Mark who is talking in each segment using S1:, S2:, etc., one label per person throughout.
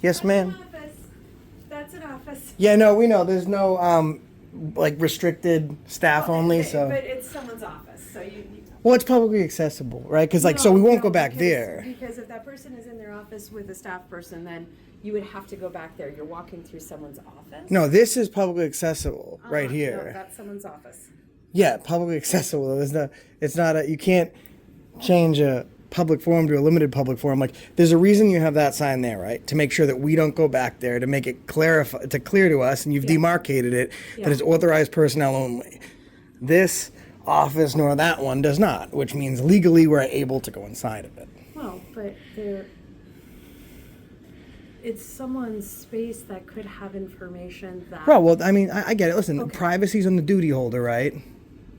S1: Yes, ma'am.
S2: That's an office.
S1: Yeah, no, we know. There's no like restricted staff only. So,
S2: But it's someone's office, so you.
S1: well, it's publicly accessible, right? Because so we won't go back
S2: because,
S1: there.
S2: Because if that person is in their office with a staff person, then you would have to go back there. You're walking through someone's office.
S1: No, this is publicly accessible right
S2: No,
S1: here.
S2: that's someone's office.
S1: Yeah, publicly accessible. It's not a. You can't change a public forum to a limited public forum. Like, there's a reason you have that sign there, right? To make sure that we don't go back there, to make it clear to us, and you've demarcated it, that it's authorized personnel only. This office nor that one does not, which means legally we're able to go inside of it.
S2: Well, but it's someone's space that could have information that.
S1: Well, I mean, I get it. Listen, privacy's on the duty holder, right?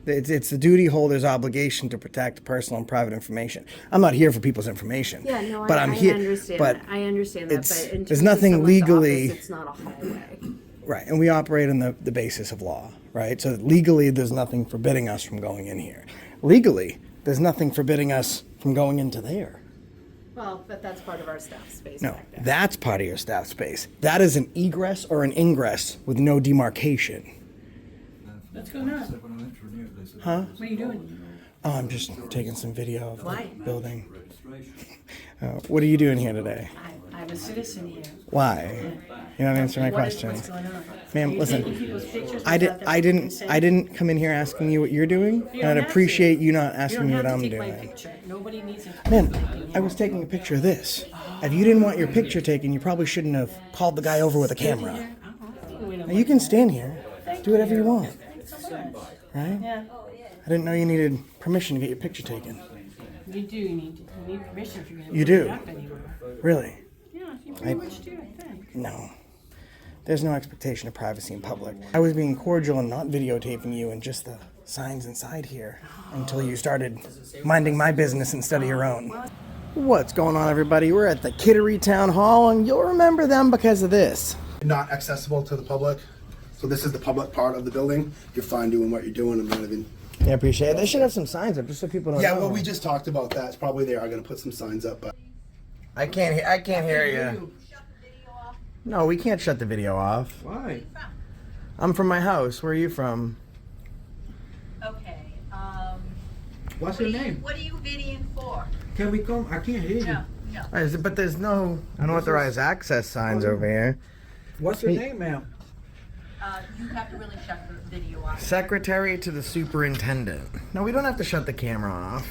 S1: It's the duty holder's obligation to protect personal and private information. I'm not here for people's information.
S2: Yeah, no,
S1: but
S2: I
S1: understand.
S2: But I understand that. But in
S1: there's
S2: terms
S1: nothing
S2: of someone's
S1: legally.
S2: office, it's not a hallway.
S1: Right, and we operate on the basis of law, right? So legally, there's nothing forbidding us from going in here. Legally, there's nothing forbidding us from going into there.
S2: Well, but that's part of our staff space.
S1: No,
S2: back there.
S1: that's part of your staff space. That is an egress or an ingress with no demarcation.
S3: What's going on?
S1: Huh?
S3: What are you doing?
S1: Oh, I'm just taking some video of
S3: Why?
S1: the building. What are you doing here today?
S3: I'm a citizen here.
S1: Why? You don't answer my
S3: What's
S1: questions.
S3: going on?
S1: Ma'am,
S3: You're
S1: listen,
S3: taking people's pictures
S1: I
S3: without their consent?
S1: didn't come in here asking you what you're doing, and
S3: don't
S1: I'd
S3: have to.
S1: appreciate you not
S3: You
S1: asking
S3: don't
S1: me
S3: have
S1: what
S3: to
S1: I'm
S3: take my
S1: doing.
S3: picture. Nobody needs it.
S1: Ma'am, I was taking a picture of this. If you didn't want your picture taken, you probably shouldn't have called the guy over with a camera. Now, you can stand here, do whatever you want, right?
S3: Yeah,
S1: I didn't know you needed permission to get your picture taken.
S3: you do. You need permission if you're going to
S1: You
S3: put it
S1: do?
S3: up anywhere.
S1: Really?
S3: Yeah, you pretty much do, I think.
S1: No. There's no expectation of privacy in public. I was being cordial and not videotaping you and just the signs inside here until you started minding my business instead of your own. What's going on, everybody? We're at the Kittery Town Hall, and you'll remember them because of this.
S4: Not accessible to the public. So this is the public part of the building. You're fine doing what you're doing. I'm not even.
S1: I appreciate it. They should have some signs up just so people don't
S4: Yeah,
S1: know.
S4: well, we just talked about that. It's probably they are going to put some signs up, but
S1: I can't hear you. No, we can't shut the video off.
S5: Why?
S1: I'm from my house. Where are you from?
S6: Okay,
S5: What's your name?
S6: what are you videoing for?
S5: Can we come? I can't hear you.
S6: No.
S1: But there's no unauthorized access signs over here.
S5: What's your name, ma'am?
S6: You have to really shut the video off.
S1: Secretary to the superintendent. No, we don't have to shut the camera off.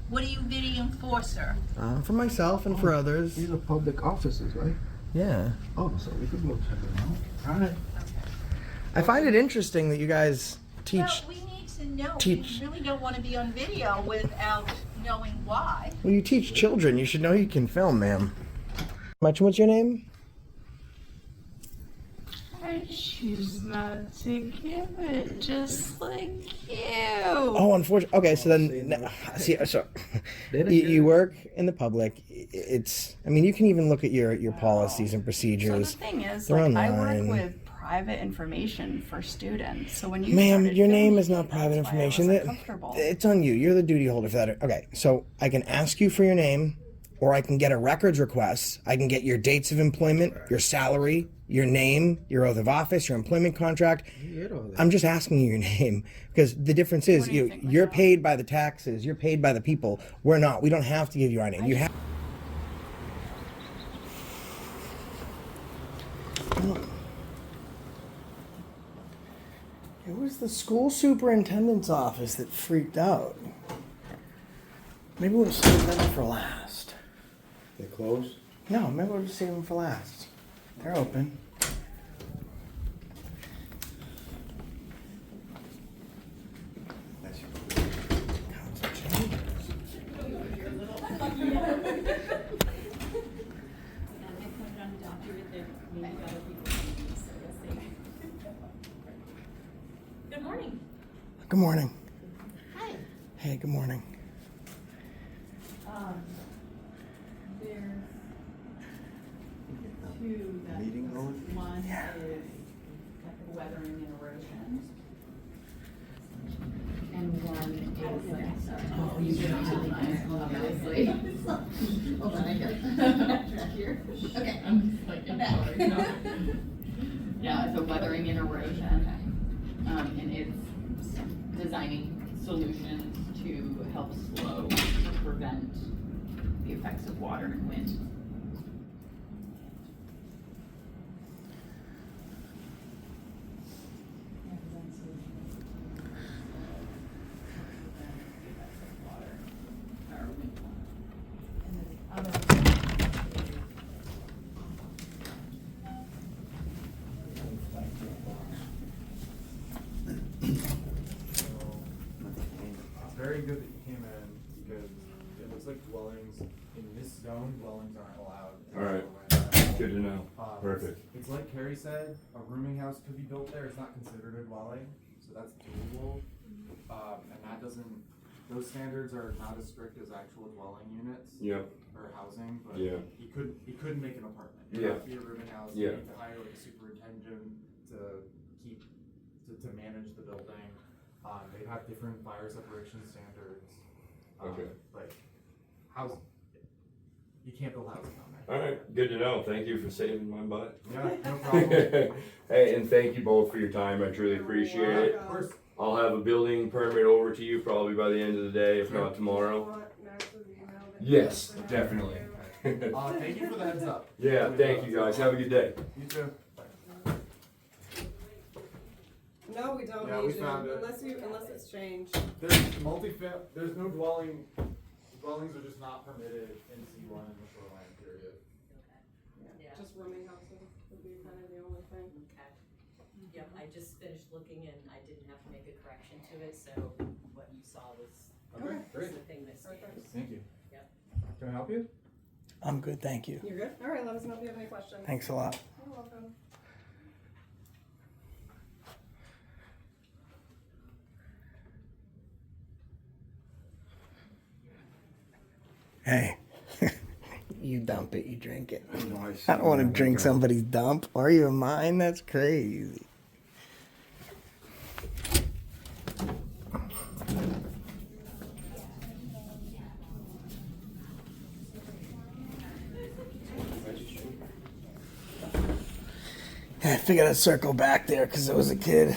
S6: What are you videoing for, sir?
S1: For myself and for others.
S5: These are public offices, right?
S1: Yeah.
S5: Oh, so we can go check them out. All right.
S1: I find it interesting that you guys teach.
S6: Well, we need to know.
S1: Teach.
S6: We really don't want to be on video without knowing why.
S1: Well, you teach children. You should know you can film, ma'am. What's your name?
S7: I choose not to give it, just like you.
S1: Oh, unfortunately. Okay, so then, see, so you work in the public. It's. I mean, you can even look at your policies and
S7: So
S1: procedures.
S7: the thing is,
S1: They're
S7: like, I
S1: online.
S7: work with private information for students. So when you
S1: Ma'am,
S7: started
S1: your name
S7: filming
S1: is not
S7: me,
S1: private
S7: that's why I
S1: information.
S7: wasn't comfortable.
S1: It's on you. You're the duty holder for that. Okay, so I can ask you for your name, or I can get a records request. I can get your dates of employment, your salary, your name, your oath of office, your employment contract. I'm just asking you your name because the difference is
S7: What do you think,
S1: you're
S7: Michelle?
S1: paid by the taxes. You're paid by the people. We're not. We don't have to give you our name. You have. It was the school superintendent's office that freaked out. Maybe we'll save them for last.
S4: they closed.
S1: No, maybe we'll just save them for last. They're open.
S6: Good morning.
S1: Good morning.
S6: Hi.
S1: Hey, good morning.
S7: There's two that one is weathering and erosion. And one is obviously.
S6: Hold on, I got it. Here. Okay. I'm back.
S8: Yeah, it's a weathering interrogation, and it's designing solutions to help slow or prevent the effects of water and wind.
S9: It's very good that you came in because it looks like dwellings in this zone, dwellings aren't allowed.
S10: All right. Good to know. Perfect.
S9: It's like Carrie said, a rooming house could be built there. It's not considered a dwelling, so that's doable. And that doesn't. Those standards are not as strict as actual dwelling units.
S10: Yeah.
S9: Or housing, but
S10: Yeah.
S9: he couldn't make an apartment. It
S10: Yeah.
S9: would have to be a rooming house.
S10: Yeah.
S9: You need to hire like a superintendent to keep to manage the building. They have different fire separation standards.
S10: Okay.
S9: Like housing, you can't build housing on there.
S10: All right. Good to know. Thank you for saving my butt.
S9: Yeah, no problem.
S10: Hey, and thank you both for your time. I truly appreciate it.
S9: Of course.
S10: I'll have a building permit over to you probably by the end of the day, if not tomorrow. Yes, definitely.
S9: Thank you for the heads up.
S10: Yeah, thank you guys. Have a good day.
S9: You too.
S2: No, we don't
S9: Yeah,
S2: need
S9: we
S2: to,
S9: found it.
S2: unless it's changed.
S9: There's no dwellings are just not permitted in C1 in the shoreline period.
S2: Yeah. Just rooming houses would be kind of the only thing.
S11: Okay. Yep, I just finished looking and I didn't have to make a correction to it, so what you saw was
S9: Okay, great.
S11: the thing that stands.
S9: Thank you.
S11: Yep.
S9: Can I help you?
S1: I'm good, thank you.
S2: You're good? All right, let us know if you have any questions.
S1: Thanks a lot.
S2: You're welcome.
S1: Hey, you dump it, you drink it. I don't want to drink somebody's dump. Are you mine? That's crazy. I figured I'd circle back there because I was a kid.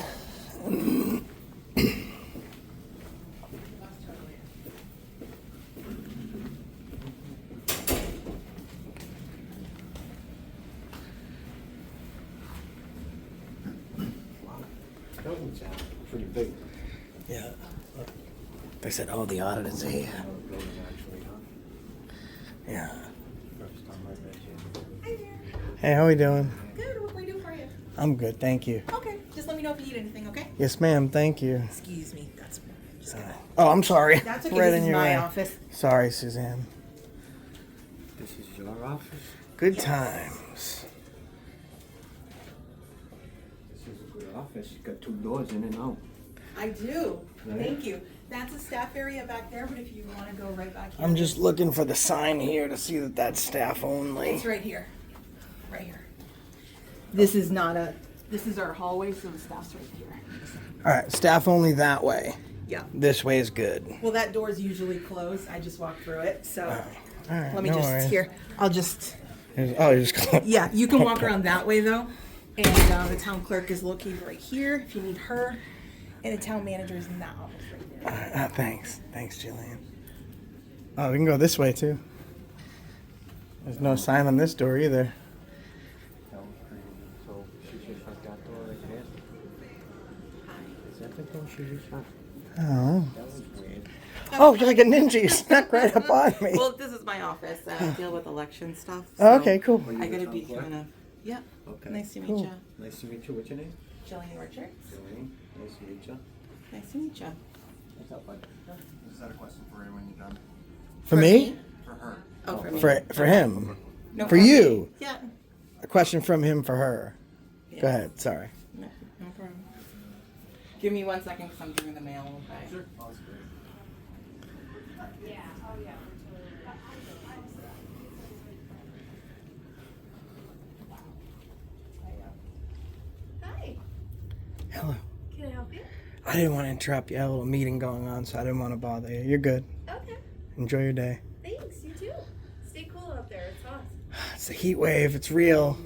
S5: Pretty big.
S1: Yeah. They said, oh, the audit is here. Yeah. Hey, how we doing?
S6: Good, what can we do for you?
S1: I'm good, thank you.
S6: Okay, just let me know if you need anything, okay?
S1: Yes, ma'am, thank you.
S6: Excuse me, that's
S1: Oh, I'm sorry.
S6: That's okay,
S1: Right
S6: this
S1: in
S6: is
S1: your
S6: my
S1: way.
S6: office.
S1: Sorry, Suzanne.
S5: This is your office?
S1: Good times.
S5: This is a good office. You got 2 doors in and out.
S6: I do, thank you. That's a staff area back there, but if you wanna go right back here.
S1: I'm just looking for the sign here to see that that's staff only.
S6: It's right here, right here. This is not this is our hallway, so the staff's right here.
S1: All right, staff only that way.
S6: Yeah.
S1: This way is good.
S6: Well, that door's usually closed. I just walked through it, so
S1: All right,
S6: let me
S1: no
S6: just
S1: worries.
S6: here. I'll just
S1: Oh, you just go.
S6: yeah. You can walk around that way though, and the town clerk is located right here if you need her, and the town manager is in that office right there.
S1: Thanks, Jillian. Oh, we can go this way too. There's no sign on this door either.
S5: So she just shut that door right there. Is that the door she just shut?
S1: Oh.
S5: That was weird.
S1: Oh, you're like a ninja. You snuck right up on me.
S6: Well, this is my office. I deal with election stuff.
S1: Oh, okay, cool.
S6: I gotta be kind of yeah.
S5: Okay.
S6: Nice to meet
S1: Cool.
S6: you,
S5: Nice to meet you. What's your name?
S6: Jillian Richards.
S5: Jolene. Nice to meet you.
S6: Nice to meet you.
S5: What's up, bud?
S9: Just had a question for you when you're done.
S1: For me?
S9: For her.
S6: Oh, for me.
S1: For him.
S6: No,
S1: For
S6: me.
S1: you.
S6: Yeah.
S1: A question from him for her.
S6: Yeah.
S1: Go ahead. Sorry.
S6: No problem. Give me 1 second because I'm doing the mail. Okay.
S9: Sure. Oh, that's great.
S6: Hi.
S1: Hello.
S6: Can I help you?
S1: I didn't want to interrupt you. I had a little meeting going on, so I didn't want to bother you. You're good.
S6: Okay.
S1: Enjoy your day.
S6: Thanks. You too.
S1: It's a heat wave. It's real.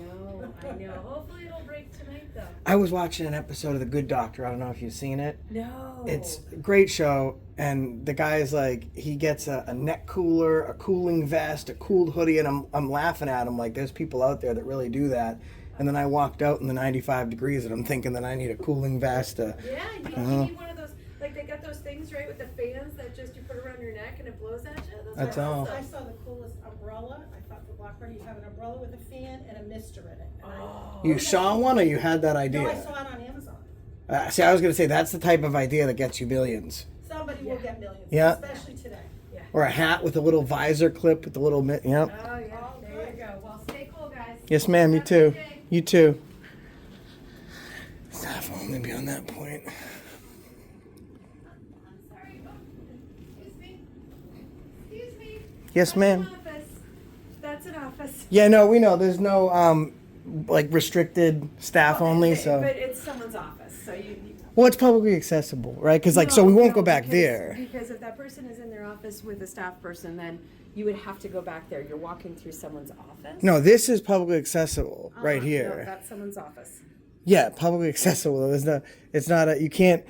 S2: I know. Hopefully it'll break tonight, though.
S1: I was watching an episode of The Good Doctor. I don't know if you've seen it.
S2: No.
S1: It's a great show, and the guy's like, he gets a neck cooler, a cooling vest, a cooled hoodie, and I'm laughing at him like, there's people out there that really do that. And then I walked out in the 95 degrees, and I'm thinking that I need a cooling vest.
S2: Yeah, you need one of those, like they got those things, right, with the fans that just you put around your neck and it blows at you. Those
S1: That's
S2: are
S1: all.
S2: awesome.
S6: I saw the coolest umbrella. I thought for Black Friday you have an umbrella with a fan and a mister in it. And
S1: You saw one, or you had that idea?
S6: No, I saw it on Amazon.
S1: See, I was going to say, that's the type of idea that gets you millions.
S6: Somebody will get millions,
S1: Yeah.
S6: especially today.
S1: Or a hat with a little visor clip with the little yep.
S2: Oh, yeah. There you go. Well, stay cool, guys.
S1: Yes, ma'am. You
S2: Have a
S1: too.
S2: good day.
S1: You too. Staff only beyond that point.
S2: Sorry. Oh, excuse me. Excuse me.
S1: Yes, ma'am.
S2: That's an office.
S1: Yeah, no, we know. There's no like restricted staff only. So,
S2: But it's someone's office, so you.
S1: well, it's publicly accessible, right? Because so we won't go back
S2: because,
S1: there.
S2: Because if that person is in their office with a staff person, then you would have to go back there. You're walking through someone's office.
S1: No, this is publicly accessible right
S2: No,
S1: here.
S2: that's someone's office.
S1: Yeah, publicly accessible. There's no. It's not a. You can't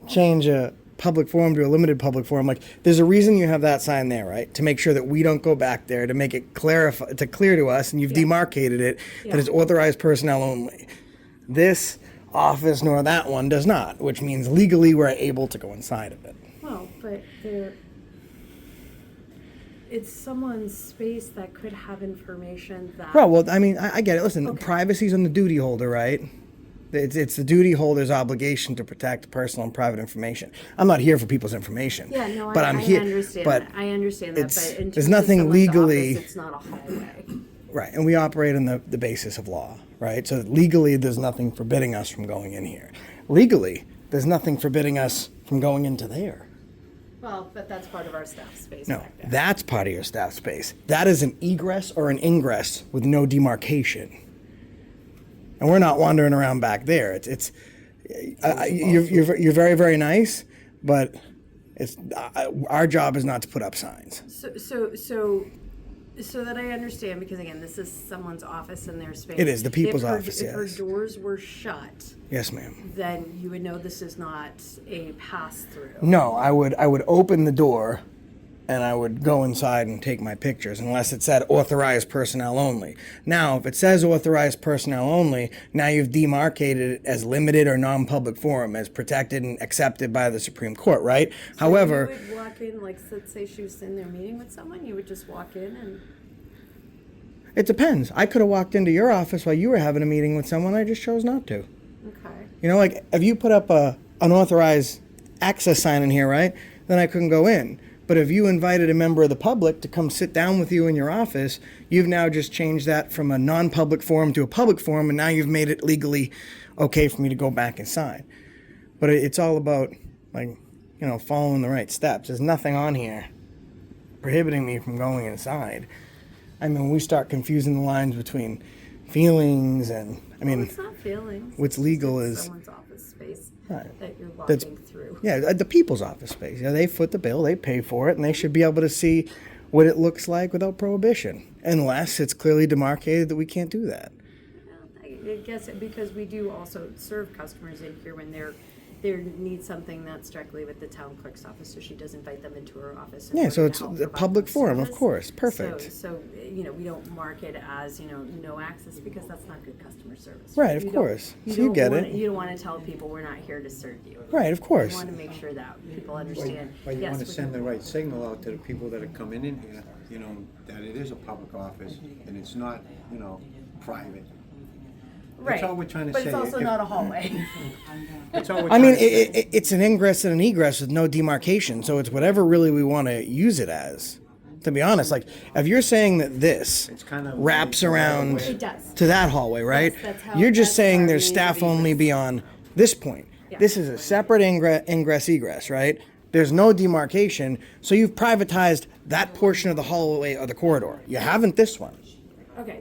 S1: change a public forum to a limited public forum. Like, there's a reason you have that sign there, right? To make sure that we don't go back there, to make it clear to us, and you've demarcated it that it's authorized personnel only. This office nor that one does not, which means legally we're able to go inside of it.
S2: Well, but it's someone's space that could have information that.
S1: Well, I mean, I get it. Listen, privacy's on the duty holder, right? It's the duty holder's obligation to protect personal and private information. I'm not here for people's information.
S2: Yeah, no,
S1: but
S2: I
S1: here.
S2: understand
S1: But
S2: that. I understand that, but in
S1: there's
S2: terms of
S1: nothing
S2: someone's
S1: legally.
S2: office, it's not a hallway.
S1: Right, and we operate on the basis of law, right? So legally, there's nothing forbidding us from going in here. Legally, there's nothing forbidding us from going into there.
S2: Well, but that's part of our staff space.
S1: No,
S2: back there.
S1: that's part of your staff space. That is an egress or an ingress with no demarcation. And we're not wandering around back there. You're very, very nice, but our job is not to put up signs.
S2: So that I understand, because again, this is someone's office in their space.
S1: It is the people's office,
S2: If her
S1: yes.
S2: doors were shut,
S1: Yes, ma'am.
S2: then you would know this is not a pass-through.
S1: No, I would open the door and I would go inside and take my pictures unless it said authorized personnel only. Now, if it says authorized personnel only, now you've demarcated it as limited or non-public forum, as protected and accepted by the Supreme Court, right?
S2: So
S1: However,
S2: you would walk in, like, let's say she was in there meeting with someone, you would just walk in and.
S1: it depends. I could have walked into your office while you were having a meeting with someone. I just chose not to.
S2: Okay.
S1: You know, like, if you put up a unauthorized access sign in here, right, then I couldn't go in. But if you invited a member of the public to come sit down with you in your office, you've now just changed that from a non-public forum to a public forum, and now you've made it legally okay for me to go back inside. But it's all about, like, you know, following the right steps. There's nothing on here prohibiting me from going inside. I mean, we start confusing the lines between feelings and, I mean,
S2: It's not feelings.
S1: what's legal
S2: It's
S1: is
S2: someone's office space
S1: Right.
S2: that you're
S1: That's-
S2: walking through.
S1: yeah, the people's office space. Yeah, they foot the bill, they pay for it, and they should be able to see what it looks like without prohibition, unless it's clearly demarcated that we can't do that.
S2: I guess because we do also serve customers in here when they need something that's directly with the town clerk's office, so she does invite them into her office. in
S1: Yeah,
S2: order
S1: so
S2: to
S1: it's
S2: help
S1: the
S2: provide
S1: public
S2: them
S1: forum, of
S2: service.
S1: course. Perfect.
S2: So you know, we don't mark it as, you know, no access, because that's not good customer service.
S1: Right, of
S2: You
S1: course.
S2: don't-
S1: So you get
S2: wanna-
S1: it.
S2: You don't want to tell people we're not here to serve you.
S1: Right, of course.
S2: You want to make sure that people understand.
S5: But you
S2: yes,
S5: want to
S2: we
S5: send
S2: can-
S5: the right signal out to the people that are coming in here, you know, that it is a public office and it's not, you know, private.
S2: Right.
S5: That's all we're trying to
S2: But
S5: say.
S2: it's also
S5: If-
S2: not a hallway.
S5: That's all we're
S1: I mean,
S5: trying to say.
S1: it's an ingress and an egress with no demarcation, so it's whatever really we want to use it as. To be honest, like, if you're saying that this
S5: It's kind of
S1: wraps around
S2: It does.
S1: to that hallway, right?
S2: That's how-
S1: You're just
S2: that's
S1: saying
S2: how
S1: there's
S2: we need
S1: staff
S2: to be
S1: only
S2: used.
S1: beyond this point.
S2: Yeah.
S1: This is a separate ingress egress, right? There's no demarcation, so you've privatized that portion of the hallway or the corridor. You haven't this one.
S2: Okay,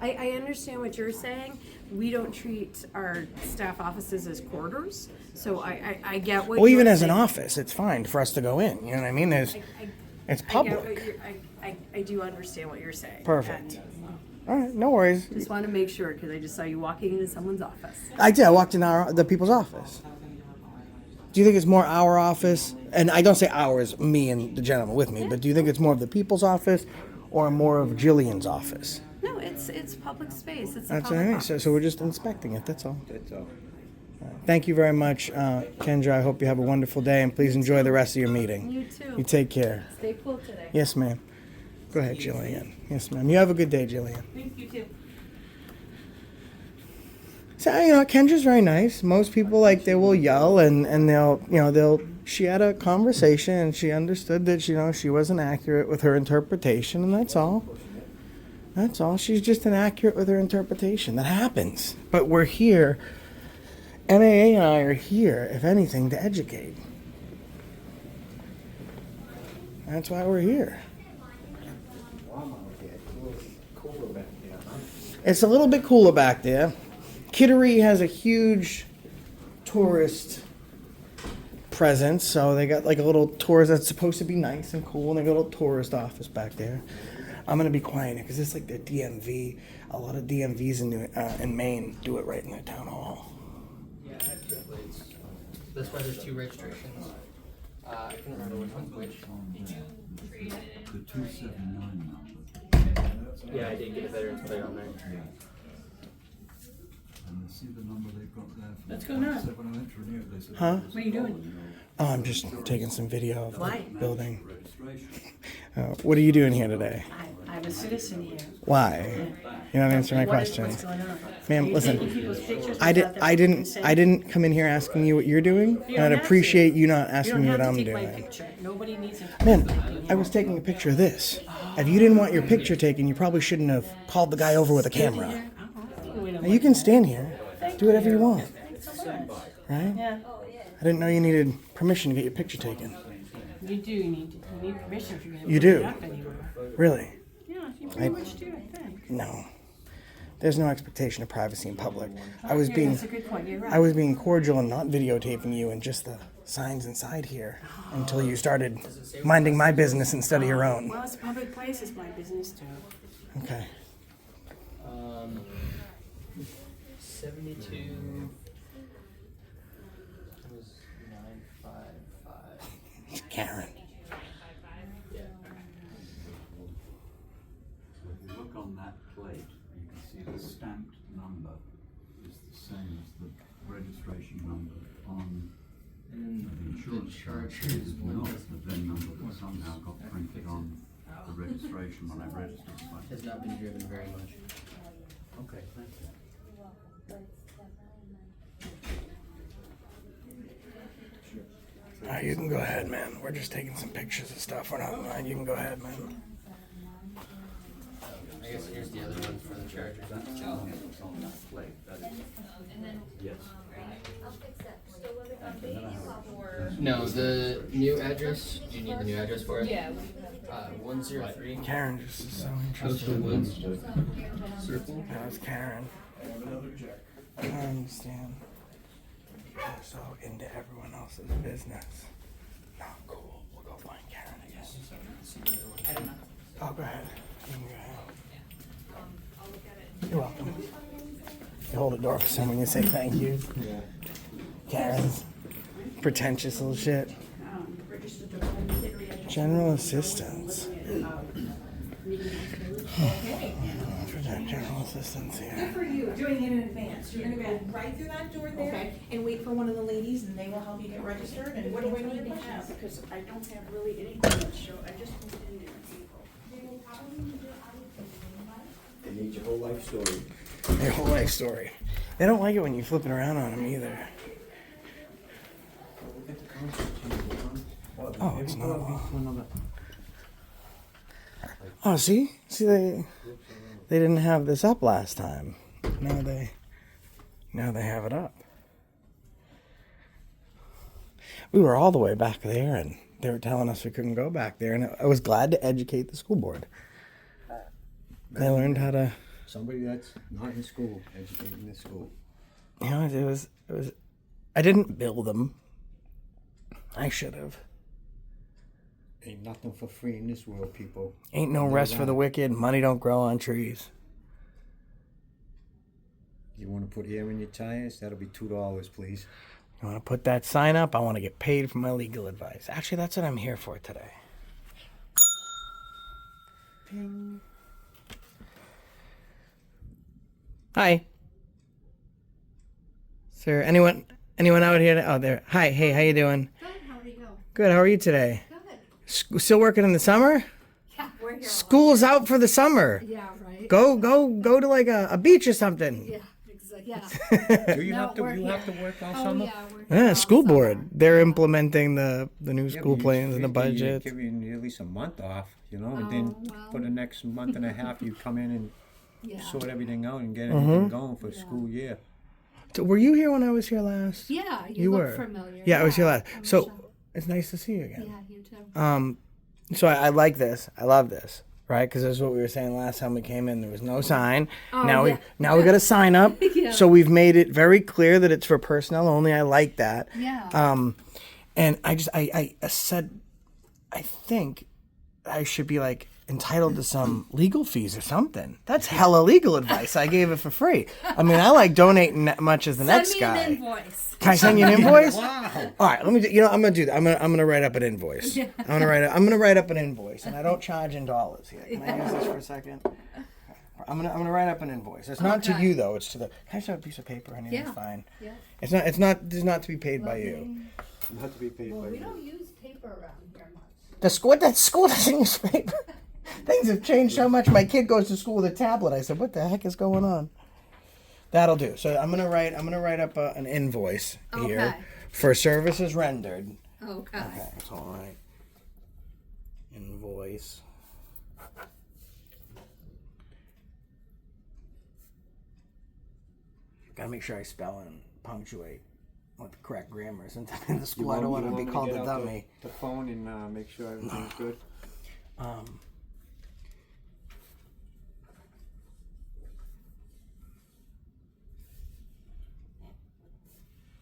S2: I understand what you're saying. We don't treat our staff offices as corridors, so I get what
S1: Well,
S2: you're
S1: even as an
S2: saying.
S1: office, it's fine for us to go in. You know what I mean? It's
S2: I get what
S1: public.
S2: you're- I I do understand what you're saying.
S1: Perfect.
S2: And
S1: All right, no worries.
S2: just want to make sure, because I just saw you walking into someone's office.
S1: I did. I walked in the people's office. Do you think it's more our office? And I don't say ours, me and the gentleman with me, but do you think it's more of the people's office or more of Jillian's office?
S2: No, it's public space. It's a
S1: That's what I
S2: public
S1: mean.
S2: office.
S1: So we're just inspecting it. That's all.
S5: That's all.
S1: Thank you very much, Kendra. I hope you have a wonderful day, and please enjoy the rest of your meeting.
S2: You too.
S1: You take care.
S2: Stay cool today.
S1: Yes, ma'am. Go ahead, Jillian. Yes, ma'am. You have a good day, Jillian.
S3: Thank you too.
S1: So, Kendra's very nice. Most people, they will yell and she had a conversation and she understood that, she wasn't accurate with her interpretation, and that's all. That's all. She's just inaccurate with her interpretation. That happens. But we're here. MAA and I are here, if anything, to educate. That's why we're here. It's a little bit cooler back there. Kittery has a huge tourist presence, so they got a little tourist that's supposed to be nice and cool, and they got a little tourist office back there. I'm gonna be quiet because it's like their DMV. A lot of DMVs in Maine do it right in their town hall.
S12: Yeah, actually, that's why there's 2 registrations. I can remember which one's which.
S13: The 279 number.
S12: Yeah, I did get a veteran's plate on there.
S13: And see the number they've got there for
S3: What's going on?
S13: So when I went to renew it, they said,
S1: Huh?
S3: What are you doing?
S1: Oh, I'm just taking some video of
S3: Why?
S1: the building.
S13: registration.
S1: What are you doing here today?
S3: I'm a citizen here.
S1: Why? You're not answering my
S3: What's
S1: questions.
S3: going on?
S1: Ma'am,
S3: Are you
S1: listen.
S3: taking people's pictures
S1: I
S3: without their
S1: I didn't
S3: consent?
S1: come in here asking you what you're doing,
S3: You
S1: and
S3: don't
S1: I'd
S3: have to.
S1: appreciate you not
S3: You
S1: asking
S3: don't
S1: me
S3: have
S1: what
S3: to
S1: I'm
S3: take my
S1: doing.
S3: picture. Nobody needs it.
S1: Man, I was taking a picture of this. If you didn't want your picture taken, you probably shouldn't have called the guy over with a camera. Now, you can stand here, do whatever you want, right?
S3: Yeah,
S1: I didn't know you needed permission to get your picture taken.
S3: you do need permission if you're gonna
S1: You
S3: put
S1: do?
S3: it up anywhere.
S1: Really?
S3: Yeah, you pretty much do, I think.
S1: No. There's no expectation of privacy in public. I was being
S3: That's a good point, you're right.
S1: I was being cordial and not videotaping you and just the signs inside here until you started minding my business instead of your own.
S3: Well, it's a public place, it's my business too.
S1: Okay.
S12: 72 was 955.
S1: Karen.
S12: Yeah.
S13: So if you look on that plate, you can see the stamped number is the same as the registration number on
S12: And
S13: the insurance card.
S12: charge is
S13: Not the VIN number that somehow got printed on the registration when I registered.
S12: has not been driven very much.
S13: Okay, thank you.
S1: All right, you can go ahead, man. We're just taking some pictures of stuff. We're not. You can go ahead, man.
S12: I guess here's the other one for the charger.
S13: That's on that plate. That is, yes.
S12: No, the new address. Do you need the new address for it?
S11: Yeah.
S12: 103
S1: Karen just is so
S12: Coastal
S1: interested.
S12: Woods Circle.
S1: That was Karen. I understand. You're so into everyone else's business. No, cool. We'll go find Karen again.
S12: I don't know.
S1: Oh, go ahead. You can go ahead. You're welcome. You hold the door for someone, you say thank you.
S5: Yeah.
S1: Karen's pretentious little shit. General assistance. For that general assistance
S6: Good
S1: here.
S6: for you, doing it in advance. You're gonna go right through that door there
S3: Okay.
S6: and wait for one of the ladies and they will help you get registered and
S3: What do I
S6: answer
S3: need
S6: your
S3: to
S6: questions.
S3: have? Because I don't have really anything to show, I just moved in there in April.
S5: They need your whole life story.
S1: Their whole life story. They don't like it when you flip it around on them either. Oh, it's not. Oh, see, they didn't have this up last time. Now they have it up. We were all the way back there, and they were telling us we couldn't go back there, and I was glad to educate the school board. They learned how to.
S5: Somebody that's not in school, educating the school.
S1: You know, it was. I didn't bill them. I should have.
S5: Ain't nothing for free in this world, people.
S1: Ain't no rest for the wicked. Money don't grow on trees.
S5: You want to put air in your tires? That'll be $2, please.
S1: You want to put that sign up? I want to get paid for my legal advice. Actually, that's what I'm here for today. Ping. Hi. Sir, anyone out here? Oh, there. Hi, hey, how you doing?
S2: Good, how are you?
S1: Good, how are you today?
S2: Good.
S1: Still working in the summer?
S2: Yeah, we're here.
S1: School's out for the summer.
S2: Yeah, right.
S1: Go to like a beach or something.
S2: Yeah, exactly. Yeah.
S5: Do you
S2: No,
S5: have to?
S2: we're
S5: You have to
S2: here.
S5: work all
S2: Oh,
S5: summer.
S2: yeah, we're here
S1: Yeah,
S2: all
S1: school
S2: summer.
S1: board. They're implementing the new
S5: Yeah,
S1: school
S5: but
S1: plans and the budget.
S5: Give you at least a month off, and
S2: Oh,
S5: then
S2: well.
S5: for the next month and a half, you come in and
S2: Yeah.
S5: sort everything out and get
S1: Mm-hmm.
S5: everything going for the school year.
S1: So were you here when I was here last?
S2: Yeah,
S1: You
S2: you look
S1: were.
S2: familiar.
S1: Yeah, I was here last.
S2: I'm
S1: So
S2: Michelle.
S1: it's nice to see you again.
S2: Yeah, you too.
S1: So I like this. I love this. Right, because that's what we were saying last time we came in. There was no sign.
S2: Oh,
S1: now
S2: yeah.
S1: we got a sign up.
S2: Yeah.
S1: So we've made it very clear that it's for personnel only. I like that.
S2: Yeah.
S1: And I said, I think I should be like entitled to some legal fees or something. That's hella legal advice. I gave it for free. I mean, I like donating that much as the next
S2: Send me
S1: guy.
S2: an invoice.
S1: Can I send you an invoice?
S5: Wow.
S1: All right, let me. I'm gonna do that. I'm gonna write up an invoice. I'm gonna write up an invoice, and I don't charge in dollars here. Can I use this for a second? I'm gonna write up an invoice. It's not to
S2: Okay.
S1: you though. It's to the. Can I just have a piece of paper? Honey?
S2: Yeah.
S1: It's fine.
S2: Yeah.
S1: It's not. It's not to be paid by you.
S5: Not to be paid
S2: Well,
S5: by
S2: we
S5: you.
S2: don't use paper around here much.
S1: The school doesn't use paper. Things have changed so much. My kid goes to school with a tablet. I said, "What the heck is going on?" That'll do. So I'm gonna write up an invoice here
S2: Okay.
S1: for services rendered.
S2: Okay.
S1: Okay, it's all right. Invoice. Gotta make sure I spell and punctuate with the correct grammar. Since I'm in the school, I don't want to be called a dummy.
S5: The phone and make sure everything's good.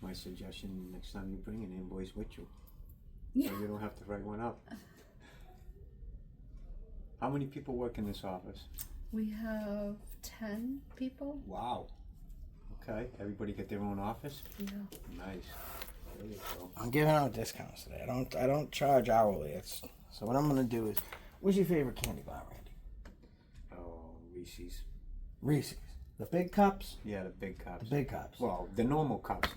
S5: My suggestion: next time you bring an invoice with you, so you don't have to write one up. How many people work in this office?
S2: We have 10 people.
S5: Wow. Okay. Everybody get their own office?
S2: Yeah.
S5: Nice. There you go.
S1: I'm giving out discounts today. I don't charge hourly. So what I'm gonna do is, what's your favorite candy bar, Randy?
S5: Oh, Reese's.
S1: Reese's. The big cups.
S5: Yeah, the big cups.
S1: The big cups.
S5: Well, the normal cups,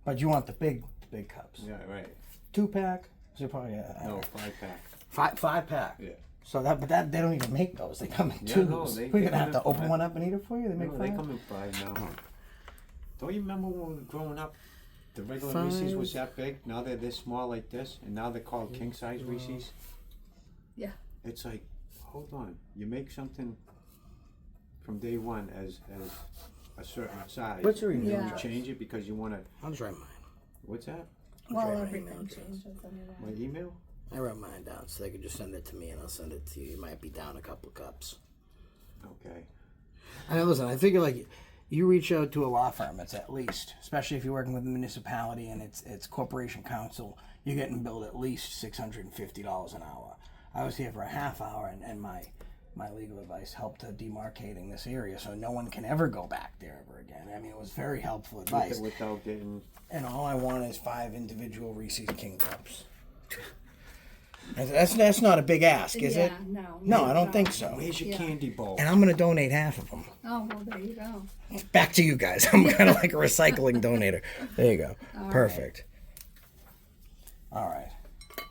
S1: But you want the big cups.
S5: Yeah, right.
S1: 2-pack. So probably
S5: No, 5-pack.
S1: 5-pack.
S5: Yeah.
S1: So but they don't even make those. They come in
S5: Yeah,
S1: twos.
S5: no,
S1: We're
S5: they
S1: gonna
S5: come
S1: have
S5: in
S1: to open
S5: five.
S1: one up and eat it for you. They make
S5: No,
S1: 5.
S5: they come in 5 now. Don't you remember when we were growing up? The regular
S1: 5.
S5: Reese's was that big. Now they're this small like this, and now they're called king size Reese's.
S2: Yeah.
S5: It's like, hold on, you make something from day one as a certain size.
S1: What's your email
S2: Yeah.
S5: You
S1: address?
S5: change it because you want to.
S1: I'll just write mine.
S5: What's that?
S2: Well,
S1: my
S2: everything
S1: email address.
S2: changes anyway.
S5: My email?
S1: I wrote mine down so they could just send it to me and I'll send it to you. You might be down a couple of cups.
S5: Okay.
S1: I mean, listen, I figure like you reach out to a law firm, it's at least, especially if you're working with a municipality and it's corporation counsel, you're getting billed at least $650 an hour. I was here for a half hour and my legal advice helped to demarcating this area so no one can ever go back there ever again. I mean, it was very helpful advice.
S5: Without getting.
S1: And all I want is 5 individual Reese's King Cups. That's not a big ask, is it?
S2: No.
S1: No, I don't think so.
S5: Where's your candy bowl?
S1: And I'm going to donate half of them.
S2: Oh, well, there you go.
S1: Back to you guys. I'm kind of like a recycling donator. There you go.
S2: All
S1: Perfect. All right.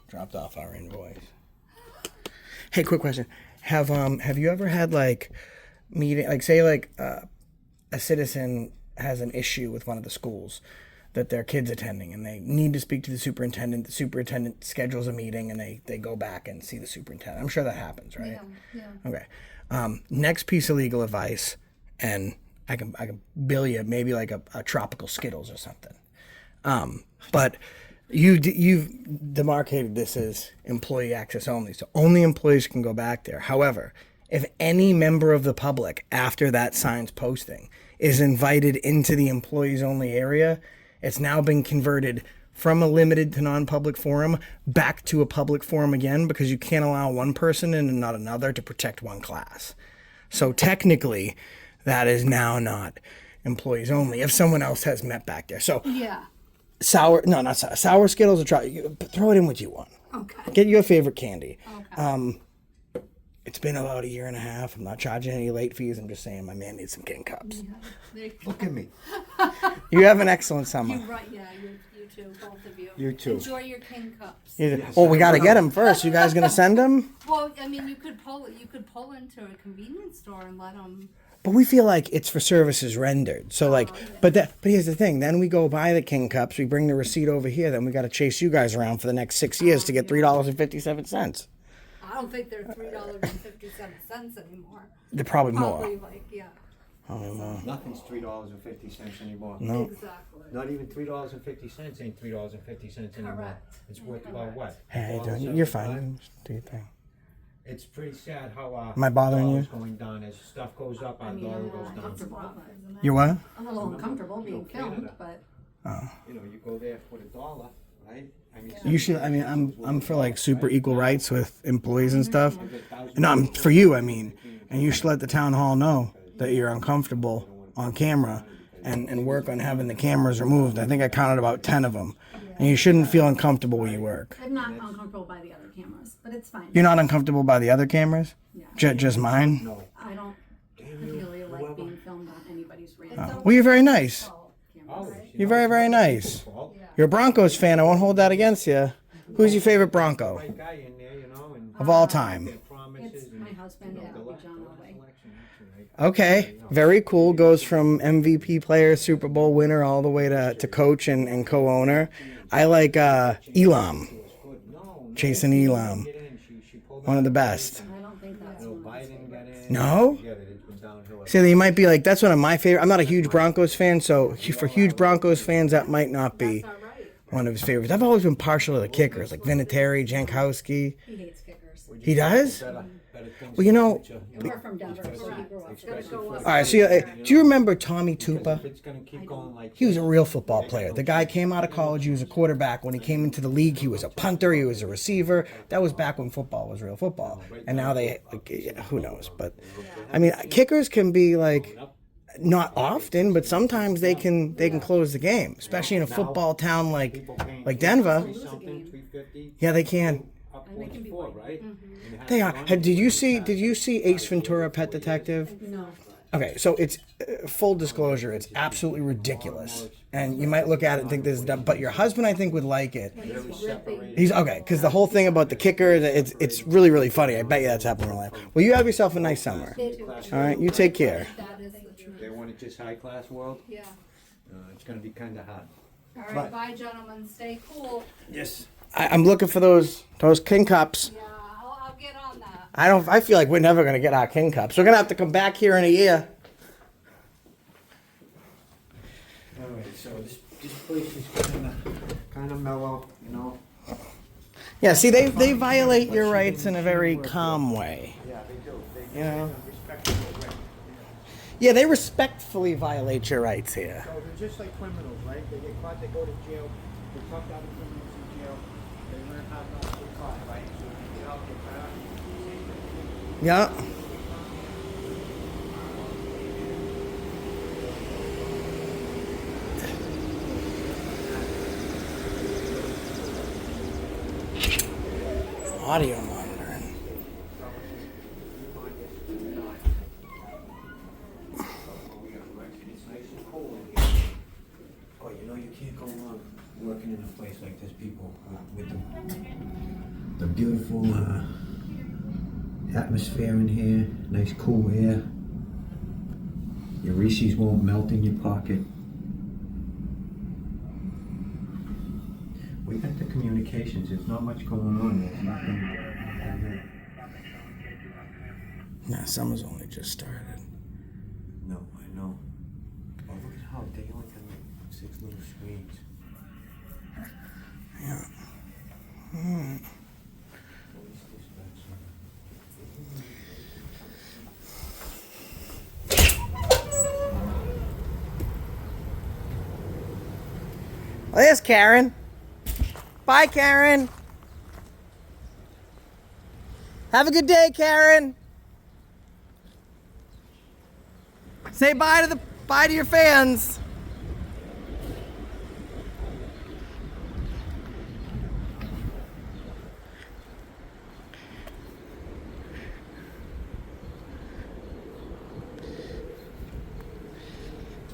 S1: Dropped off our invoice. Hey, quick question. Have you ever had like meeting, like say like a citizen has an issue with one of the schools that their kid's attending and they need to speak to the superintendent schedules a meeting and they go back and see the superintendent. I'm sure that happens, right?
S2: Yeah.
S1: Okay. Next piece of legal advice, and I can bill you maybe like a tropical Skittles or something. But you've demarcated this as employee access only, so only employees can go back there. However, if any member of the public after that sign's posting is invited into the employees only area, it's now been converted from a limited to non-public forum back to a public forum again, because you can't allow one person in and not another to protect one class. So technically, that is now not employees only if someone else has met back there. So
S14: Yeah.
S1: sour Skittles or throw it in what you want.
S14: Okay.
S1: Get your favorite candy.
S14: Okay.
S1: It's been about a year and a half. I'm not charging any late fees. I'm just saying my man needs some King Cups.
S5: Look at me.
S1: You have an excellent summer.
S14: You right, yeah, you too, both of you.
S5: You too.
S14: Enjoy your King Cups.
S1: Well, we got to get them first. You guys gonna send them?
S14: Well, I mean, you could pull into a convenience store and let them.
S1: But we feel like it's for services rendered. So but here's the thing. Then we go buy the King Cups. We bring the receipt over here. Then we got to chase you guys around for the next 6 years to get $3.57.
S14: I don't think they're $3.57 anymore.
S1: They're probably more.
S14: Probably like, yeah.
S1: Probably more.
S5: Nothing's $3.50 anymore.
S1: No.
S14: Exactly.
S5: Not even $3.50 ain't $3.50 anymore.
S14: Correct.
S5: It's worth about what?
S1: Hey, how you doing? You're fine. Just do your thing.
S5: It's pretty sad how our
S1: Am I bothering you?
S5: dollar's going down. As stuff goes up, our dollar goes down.
S1: You what?
S14: I'm a little uncomfortable being filmed, but.
S5: You know, you go there for the dollar, right? I mean,
S1: You should. I mean, I'm for like super equal rights with employees and stuff. No, I'm for you. I mean, and you should let the town hall know that you're uncomfortable on camera, and work on having the cameras removed. I think I counted about 10 of them, and you shouldn't feel uncomfortable where you work.
S14: I'm not uncomfortable by the other cameras, but it's fine.
S1: You're not uncomfortable by the other cameras?
S14: Yeah.
S1: Just mine?
S5: No.
S14: I don't really like being filmed on anybody's radio.
S1: Well, you're very nice.
S5: Oh,
S1: You're very, very nice. You're a Broncos fan. I won't hold that against you. Who's your favorite Bronco
S5: Right guy in there, you know, and
S1: of all time?
S14: It's my husband, John Elway.
S1: Okay, very cool. Goes from MVP player, Super Bowl winner, all the way to coach and co-owner. I like Elam, Jason Elam, one of the best.
S14: I don't think that's
S5: Biden got in.
S1: No?
S5: Forget it, it's been downhill.
S1: So you might be like, that's one of my favorite. I'm not a huge Broncos fan, so for huge Broncos fans, that might not be one of his favorites. I've always been partial to the kickers, like Vinatieri, Jankowski.
S14: He hates kickers.
S1: He does? Well, you know.
S14: We're from Denver, so he grew up. Gotta go up.
S1: All right, so do you remember Tommy Tupa?
S5: It's gonna keep going like
S1: He was a real football player. The guy came out of college. He was a quarterback. When he came into the league, he was a punter. He was a receiver. That was back when football was real football. And now who knows? But I mean, kickers can be like not often, but sometimes they can close the game, especially in a football town like Denver. Yeah, they can. They are. Did you see Ace Ventura: Pet Detective?
S14: No.
S1: Okay, so it's full disclosure. It's absolutely ridiculous, and you might look at it and think this is dumb, but your husband, I think, would like it. He's okay because the whole thing about the kicker, it's really, really funny. I bet you that's happened in real life. Well, you have yourself a nice summer. All right, you take care.
S14: That is the truth.
S5: They want it just high class world.
S14: Yeah.
S5: It's gonna be kind of hard.
S14: All right, bye, gentlemen. Stay cool.
S5: Yes.
S1: I'm looking for those King Cups.
S14: Yeah, I'll get on that.
S1: I feel like we're never gonna get our King Cups. We're gonna have to come back here in a year.
S5: All right, so this place is kind of mellow, you know.
S1: Yeah, see, they violate your rights in a very calm way.
S5: Yeah, they do.
S1: You know?
S5: Respectful way.
S1: Yeah, they respectfully violate your rights here.
S5: So they're just like criminals, right? They get caught, they go to jail. They're tucked out of criminals in jail. They learn how not to get caught, right? So when they get out, they try out.
S1: Yeah. Audio monitoring.
S5: Oh, you know, you can't go wrong working in a place like this, people, with the beautiful atmosphere in here, nice cool air. Your Reese's won't melt in your pocket. We got the communications, there's not much going on. There's nothing.
S1: Nah, summer's only just started.
S5: No, I know. Oh, look at how they only got like 6 little screens.
S1: Yeah. Well, there's Karen. Bye, Karen. Have a good day, Karen. Say bye to your fans.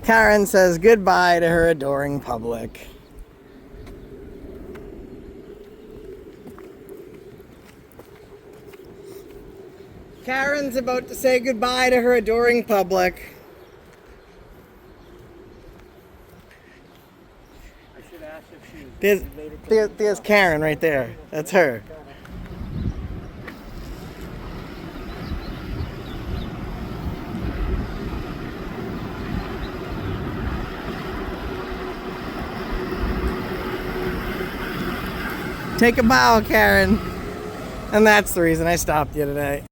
S1: Karen says goodbye to her adoring public. Karen's about to say goodbye to her adoring public.
S5: I should ask if she's
S1: There's Karen right there. That's her. Take a bow, Karen. And that's the reason I stopped you today.